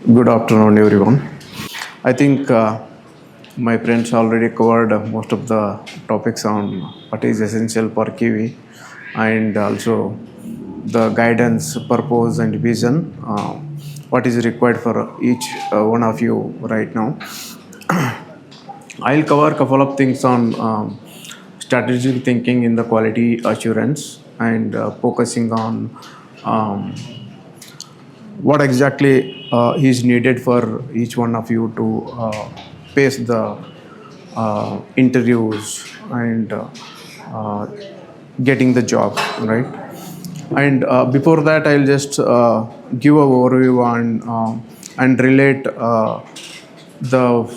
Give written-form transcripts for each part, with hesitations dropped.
Good afternoon, everyone. I think my friends already covered most of the topics on what is essential for Kiwi and also the guidance, purpose, and vision. What is required for each one of you right now. I'll cover a couple of things on strategic thinking in the quality assurance and focusing on um, what exactly is needed for each one of you to face the interviews and uh, getting the job, right? And before that, I'll just give a overview on and relate the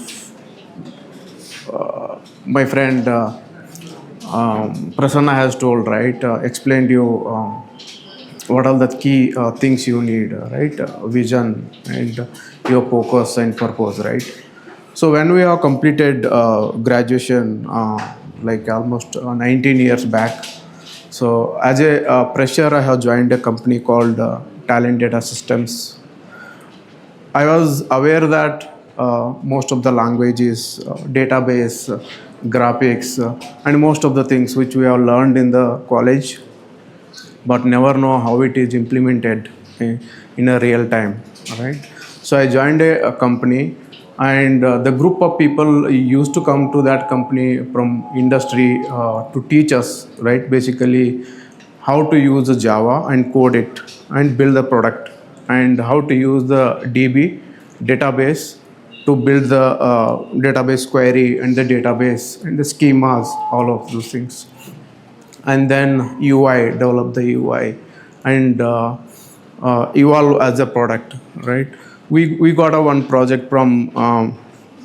my friend Prasanna has told, right? Explained you what are the key things you need, right? Vision and your focus and purpose, right? So when we have completed graduation, like almost 19 years back, so as a fresher, I have joined a company called Talent Data Systems. I was aware that most of the languages, database, graphics, and most of the things which we have learned in the college, but never know how it is implemented in a real time. All right. So I joined a company, and the group of people used to come to that company from industry to teach us, right? Basically, how to use the Java and code it and build the product, and how to use the DB database to build the database query and the database and the schemas, all of those things. And then UI, develop the UI, and evolve as a product, right? We got a one project from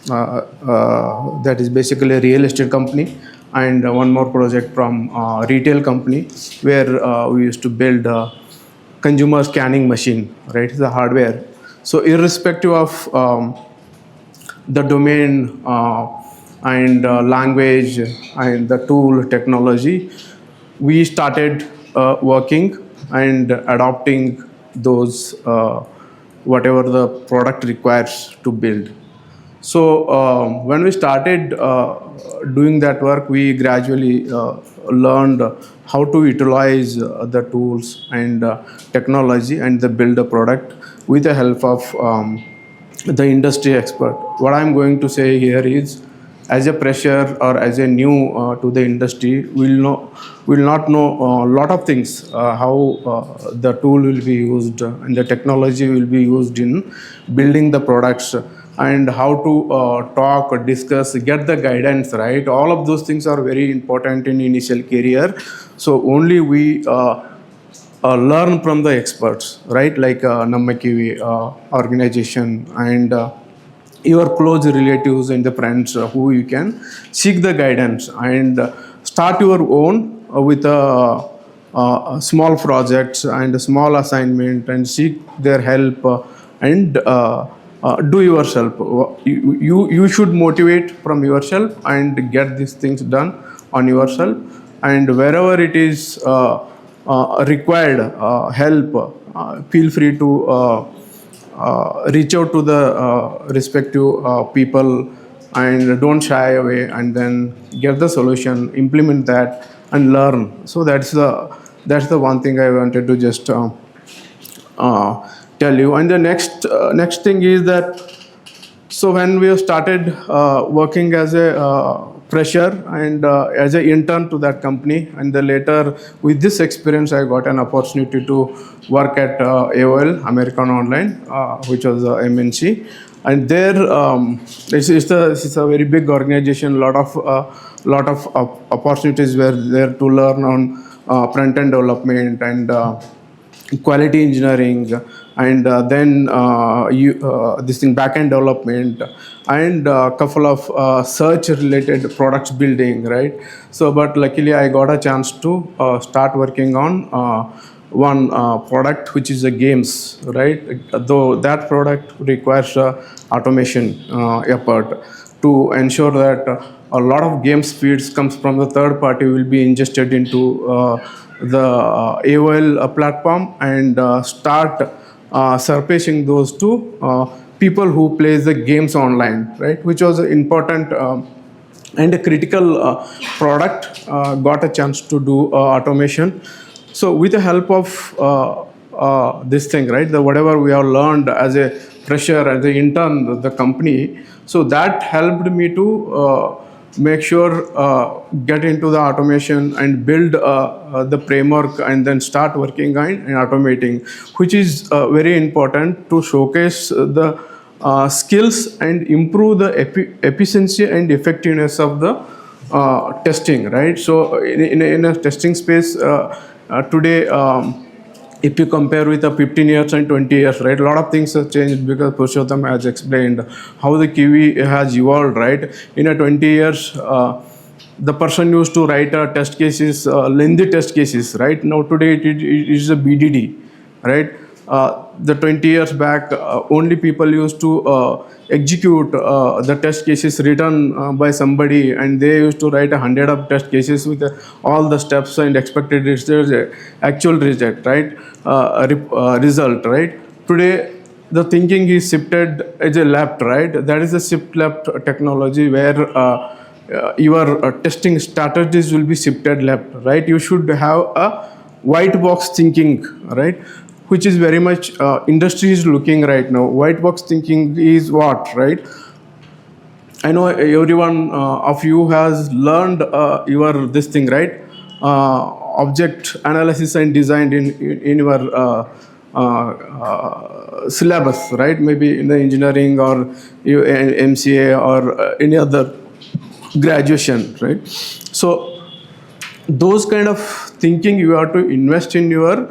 that is basically a real estate company, and one more project from retail company where we used to build a consumer scanning machine, right? The hardware. So irrespective of the domain and language and the tool technology, we started working and adopting those whatever the product requires to build. So when we started doing that work, we gradually learned how to utilize the tools and technology and the build a product with the help of the industry expert. What I'm going to say here is, as a fresher or as a new to the industry, will not know a lot of things, how the tool will be used and the technology will be used in building the products, and how to talk, discuss, get the guidance, right? All of those things are very important in initial career. So only we learn from the experts, right? Like NammaQA organization, and your close relatives and the friends who you can seek the guidance, and start your own with small projects and a small assignment, and seek their help, and do yourself. You should motivate from yourself and get these things done on yourself, and wherever it is required help, feel free to reach out to the respective people, and don't shy away, and then get the solution, implement that, and learn. So that's the one thing I wanted to just tell you. And the next thing is that, so when we started working as a fresher and as an intern to that company, and then later with this experience, I got an opportunity to work at AOL, American Online, which was a MNC. And there, it's a very big organization. Lot of opportunities were there to learn on front end development and quality engineering, and then this thing back end development, and a couple of search related products building, right? So but luckily I got a chance to start working on one product which is a games, right? Though that product requires automation effort to ensure that a lot of game speeds comes from the third party will be ingested into the AOL platform, and start surpassing those two people who plays the games online, right? Which was an important and a critical product got a chance to do automation. So with the help of this thing, right, the whatever we have learned as a fresher, as an intern, the company, so that helped me to make sure get into the automation and build the framework and then start working on and automating, which is very important to showcase the skills and improve the efficiency and effectiveness of the testing, right? So in a testing space today, if you compare with the 15 years and 20 years, right, a lot of things have changed because Purushottam has explained how the QE has evolved, right? In a 20 years, the person used to write test cases, lengthy test cases, right? Now today it is a BDD, right? The 20 years back, only people used to execute the test cases written by somebody, and they used to write 100 of test cases with all the steps and expected result, actual result, right? Result, right? Today, the thinking is shifted as a left, right? That is the shift left technology where your testing strategies will be shifted left, right? You should have a white box thinking, right? Which is very much industry is looking right now. White box thinking is what, right? I know everyone of you has learned your this thing, right? Object analysis and design in your syllabus, right? Maybe in the engineering or MCA or any other graduation, right? So those kind of thinking you have to invest in your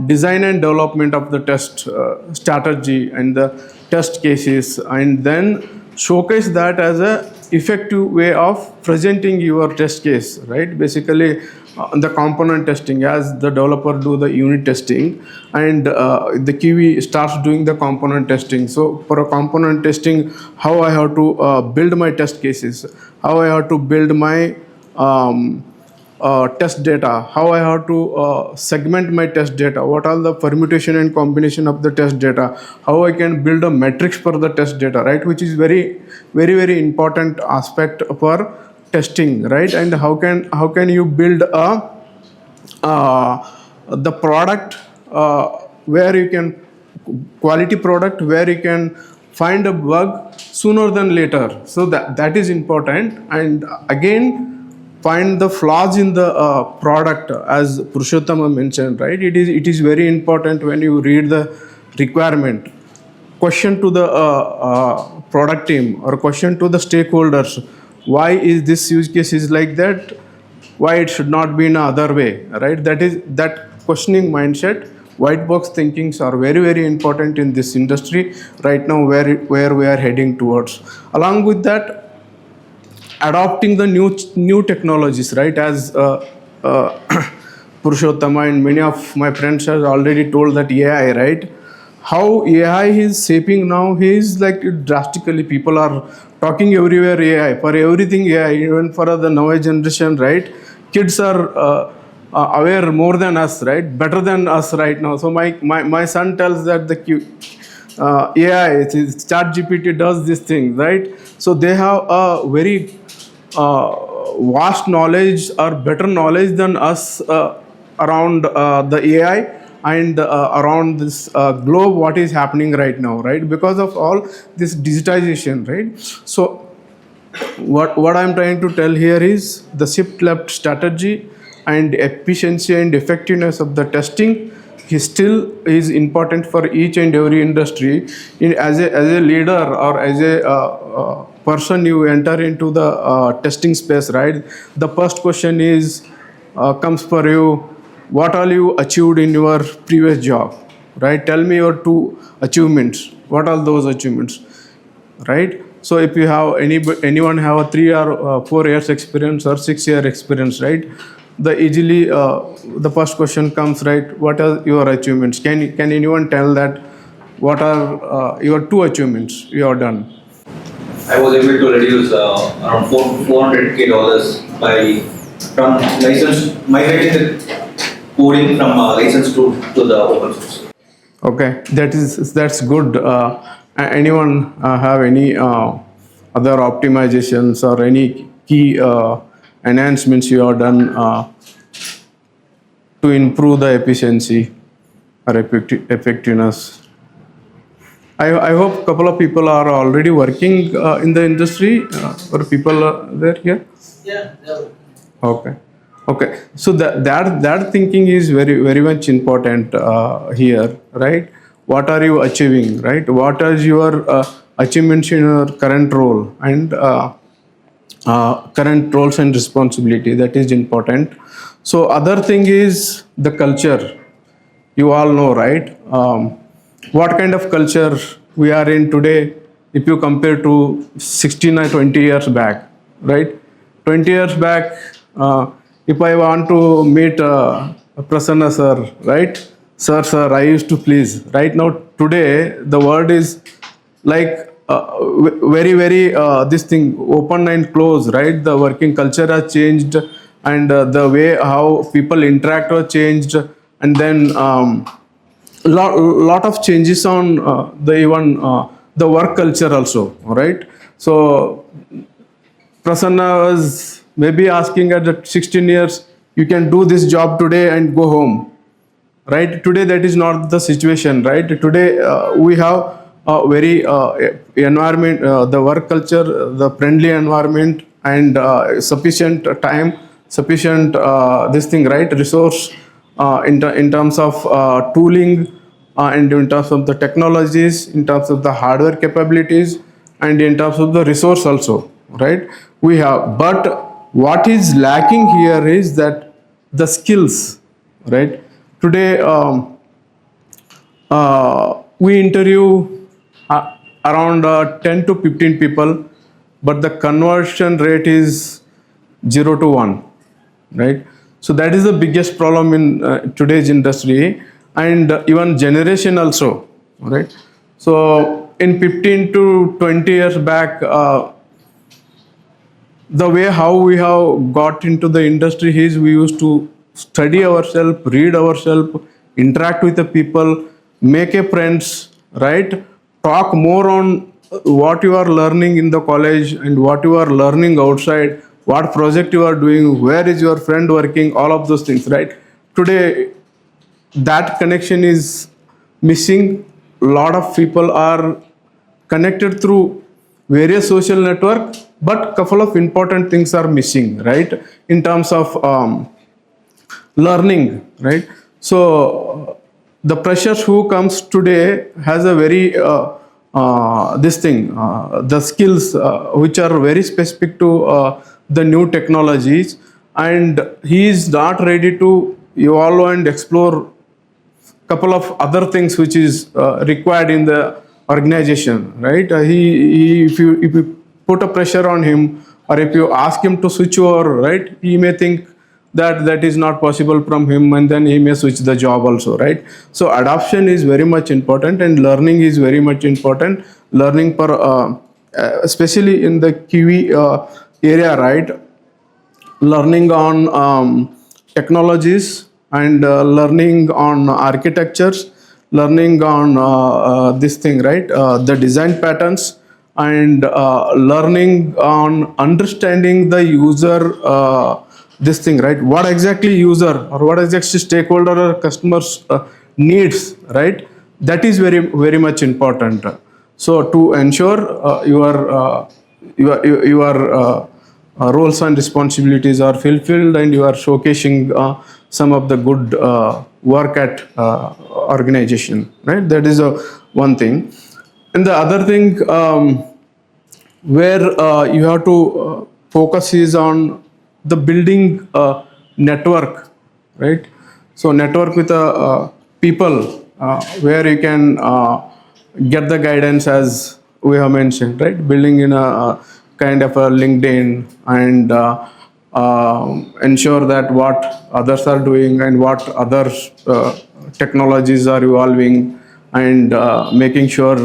design and development of the test strategy and the test cases, and then showcase that as a effective way of presenting your test case, right? Basically the component testing, as the developer do the unit testing, and the QE starts doing the component testing. So for a component testing, how I have to build my test cases, how I have to build my test data, how I have to segment my test data, what are the permutation and combination of the test data, how I can build a matrix for the test data, right? Which is very important aspect for testing, right? And how can you build a the product where you can quality product where you can find a bug sooner than later. So that is important. And again, find the flaws in the product, as Purushottam mentioned, right? It is very important when you read the requirement, question to the product team or question to the stakeholders, why is this use case is like that, why it should not be in another way, right? That questioning mindset, white box thinkings are very important in this industry right now, where we are heading towards. Along with that, adopting the new technologies, right? As Purushottama and many of my friends have already told that AI, right? How AI is shaping now is like drastically. People are talking everywhere AI, for everything AI, even for the newer generation, right? Kids are aware more than us, right? Better than us right now. So my son tells that the AI, ChatGPT does this thing, right? So they have a very vast knowledge or better knowledge than us around the AI and around this globe, what is happening right now, right? Because of all this digitization, right? So what I'm trying to tell here is the shift left strategy and efficiency and effectiveness of the testing is important for each and every industry. As a leader or as a person, you enter into the testing space, right? The first question is comes for you, what all you achieved in your previous job, right? Tell me your 2 achievements. What are those achievements, right? So if you have anyone have a 3 or 4 years experience or 6-year experience, right? The first question comes, right? What are your achievements? Can anyone tell that what are your 2 achievements you have done? I was able to reduce around $400K by from license migrating the coding from license to the open source. Okay, that's good. Anyone have any other optimizations or any key enhancements you have done to improve the efficiency or effectiveness? I hope a couple of people are already working in the industry, or people there here. Yeah, yeah. Okay. Okay. So that thinking is very much important here, right? What are you achieving, right? What are your achievements in your current role and current roles and responsibility? That is important. So other thing is the culture. You all know, right? What kind of culture we are in today if you compare to 16 or 20 years back, right? 20 years back, if I want to meet Prasanna sir, right? Sir, I used to please. Right now, today, the word is like very this thing open and close, right? The working culture has changed, and the way how people interact has changed, and then lot of changes on the even the work culture also, right? So Prasanna was maybe asking at the 16 years, you can do this job today and go home, right? Today that is not the situation, right? Today we have a very environment, the work culture, the friendly environment, and sufficient time, sufficient this thing, right? Resource in terms of tooling, and in terms of the technologies, in terms of the hardware capabilities, and in terms of the resource also, right? We have, but what is lacking here is that the skills, right? Today we interview around 10 to 15 people, but the conversion rate is 0 to 1, right? So that is the biggest problem in today's industry, and even generation also, right? So in 15 to 20 years back, the way how we have got into the industry is we used to study ourselves, read ourselves, interact with the people, make a friends, right? Talk more on what you are learning in the college and what you are learning outside, what project you are doing, where is your friend working, all of those things, right? Today that connection is missing. A lot of people are connected through various social network, but couple of important things are missing, right? In terms of learning, right? So the pressures who comes today has a very this thing, the skills which are very specific to the new technologies, and he is not ready to evolve and explore couple of other things which is required in the organization, right? He if you put a pressure on him, or if you ask him to switch over, right, he may think that that is not possible from him, and then he may switch the job also, right? So adoption is very much important, and learning is very much important. Learning per especially in the QE area, right? Learning on technologies, and learning on architectures, learning on this thing, right? The design patterns, and learning on understanding the user, this thing, right? What exactly user or what exactly stakeholder or customers needs, right? That is very much important. So to ensure your roles and responsibilities are fulfilled, and you are showcasing some of the good work at organization, right? That is one thing. And the other thing where you have to focus is on the building network, right? So network with people where you can get the guidance, as we have mentioned, right? Building in a kind of a LinkedIn, and ensure that what others are doing and what other technologies are evolving, and making sure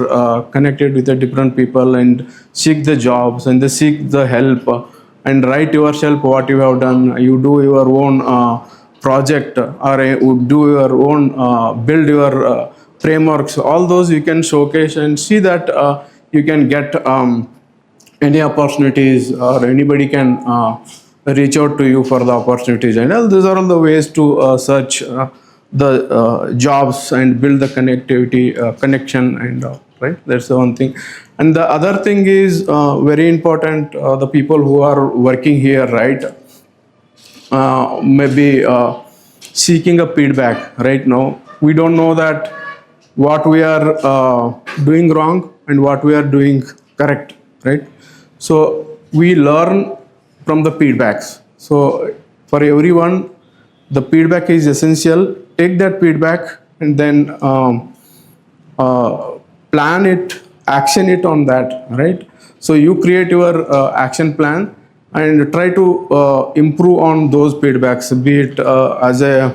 connected with the different people, and seek the jobs, and they seek the help, and write yourself what you have done. You do your own project, or would do your own build your frameworks, all those you can showcase and see that you can get any opportunities, or anybody can reach out to you for the opportunities. And all these are all the ways to search the jobs and build the connectivity, connection, and right. That's the one thing. And the other thing is very important. The people who are working here, right? Maybe seeking a feedback. Right now, we don't know that what we are doing wrong and what we are doing correct, right? So we learn from the feedbacks. So for everyone, the feedback is essential. Take that feedback and then plan it, action it on that, right? So you create your action plan and try to improve on those feedbacks, be it as a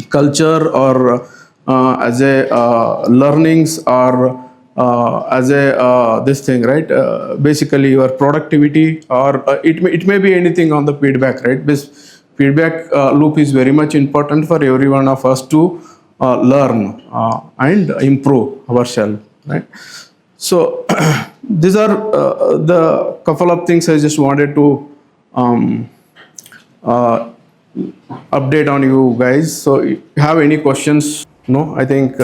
culture, or as a learnings, or as a this thing, right? Basically your productivity, or it may be anything on the feedback, right? This feedback loop is very much important for every one of us to learn and improve ourselves, right? So these are the couple of things I just wanted to uh, update on you guys. So if you have any questions? No, I think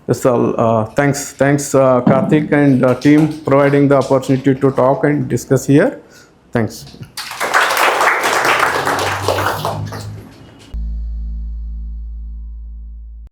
that's all. Thanks, Karthik and team, providing the opportunity to talk and discuss here. Thanks.